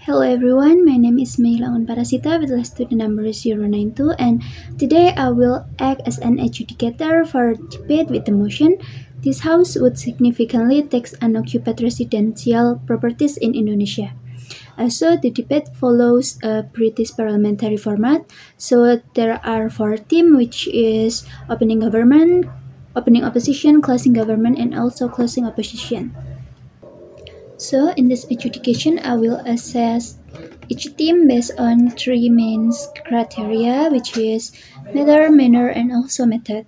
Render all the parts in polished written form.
Hello everyone, my name is Meila on Parassita with last student number 092, and today I will act as an adjudicator for debate with the motion. This house would significantly tax unoccupied residential properties in Indonesia. So the debate follows a British parliamentary format. So there are four teams, which is opening government, opening opposition, closing government, and also closing opposition. So in this adjudication, I will assess each team based on three main criteria, which is matter, manner, and also method.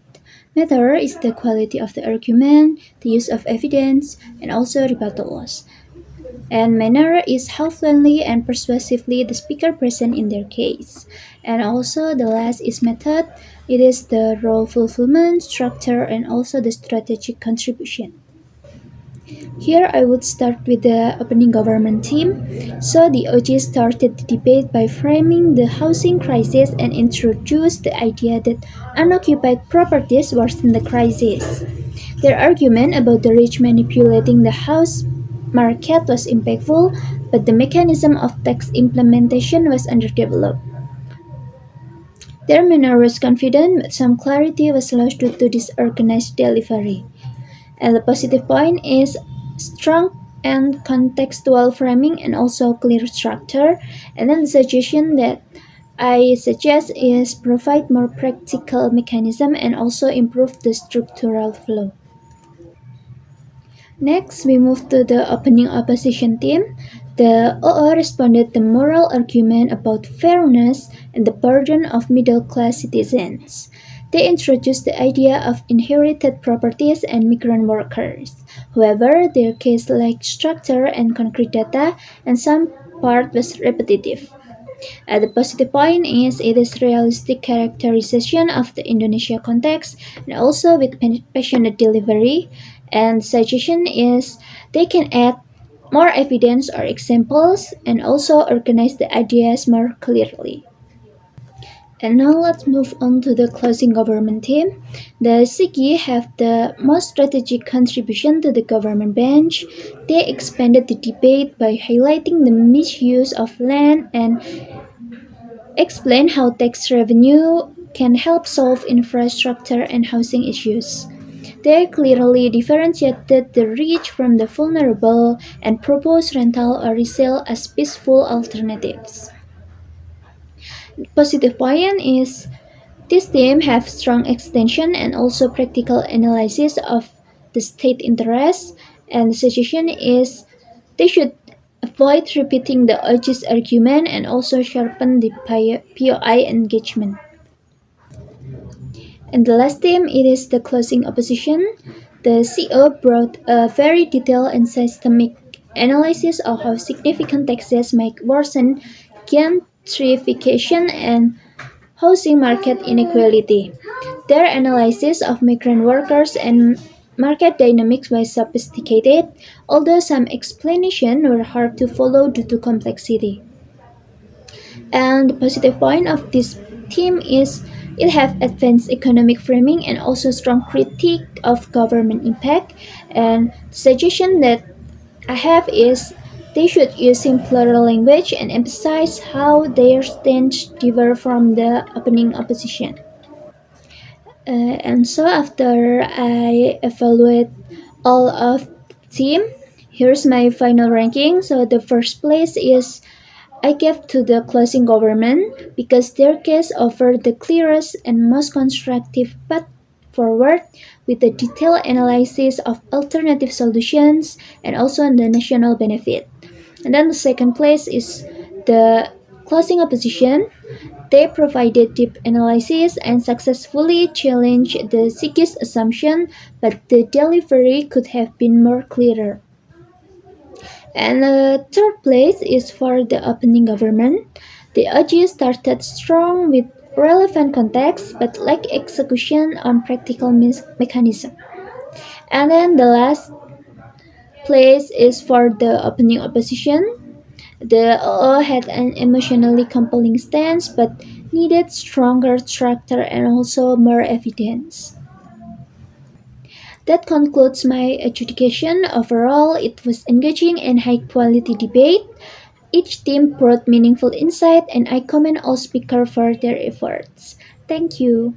Matter is the quality of the argument, the use of evidence, and also rebuttals. And manner is how fluently and persuasively the speaker present in their case. And also the last is method. It is the role fulfillment, structure, and also the strategic contribution. Here I would start with the opening government team. So the OG started the debate by framing the housing crisis and introduced the idea that unoccupied properties worsen the crisis. Their argument about the rich manipulating the house market was impactful, but the mechanism of tax implementation was underdeveloped. Their manner was confident, but some clarity was lost due to disorganized delivery. And the positive point is strong and contextual framing and also clear structure. And then the suggestion that I suggest is provide more practical mechanism and also improve the structural flow. Next, we move to the opening opposition team. The OO responded the moral argument about fairness and the burden of middle-class citizens. They introduced the idea of inherited properties and migrant workers. However, their case lacked structure and concrete data, and some part was repetitive. The positive point is it is realistic characterization of the Indonesia context and also with passionate delivery. And suggestion is they can add more evidence or examples and also organize the ideas more clearly. And now let's move on to the closing government team. The SIGI have the most strategic contribution to the government bench. They expanded the debate by highlighting the misuse of land and explain how tax revenue can help solve infrastructure and housing issues. They clearly differentiated the rich from the vulnerable and proposed rental or resale as peaceful alternatives. Positive point is this team have strong extension and also practical analysis of the state interests, and the suggestion is they should avoid repeating the OG's argument and also sharpen the POI engagement. And the last team, it is the closing opposition. The CO brought a very detailed and systemic analysis of how significant taxes might worsen gentrification and housing market inequality. Their analysis of migrant workers and market dynamics was sophisticated, although some explanations were hard to follow due to complexity. And the positive point of this team is it have advanced economic framing and also strong critique of government impact. And the suggestion that I have is they should use simpler language and emphasize how their stance differ from the opening opposition. And so after I evaluate all of team, here's my final ranking. So the first place is I gave to the closing government because their case offered the clearest and most constructive path forward with a detailed analysis of alternative solutions and also the national benefit. And then the second place is the closing opposition. They provided deep analysis and successfully challenged the SIGI's assumption, but the delivery could have been more clearer. And the third place is for the opening government. The OG started strong with relevant context but lack execution on practical mechanism. And then the last place is for the opening opposition. The OO had an emotionally compelling stance but needed stronger structure and also more evidence. That concludes my adjudication. Overall, it was engaging and high quality debate. Each team brought meaningful insight, and I commend all speakers for their efforts. Thank you.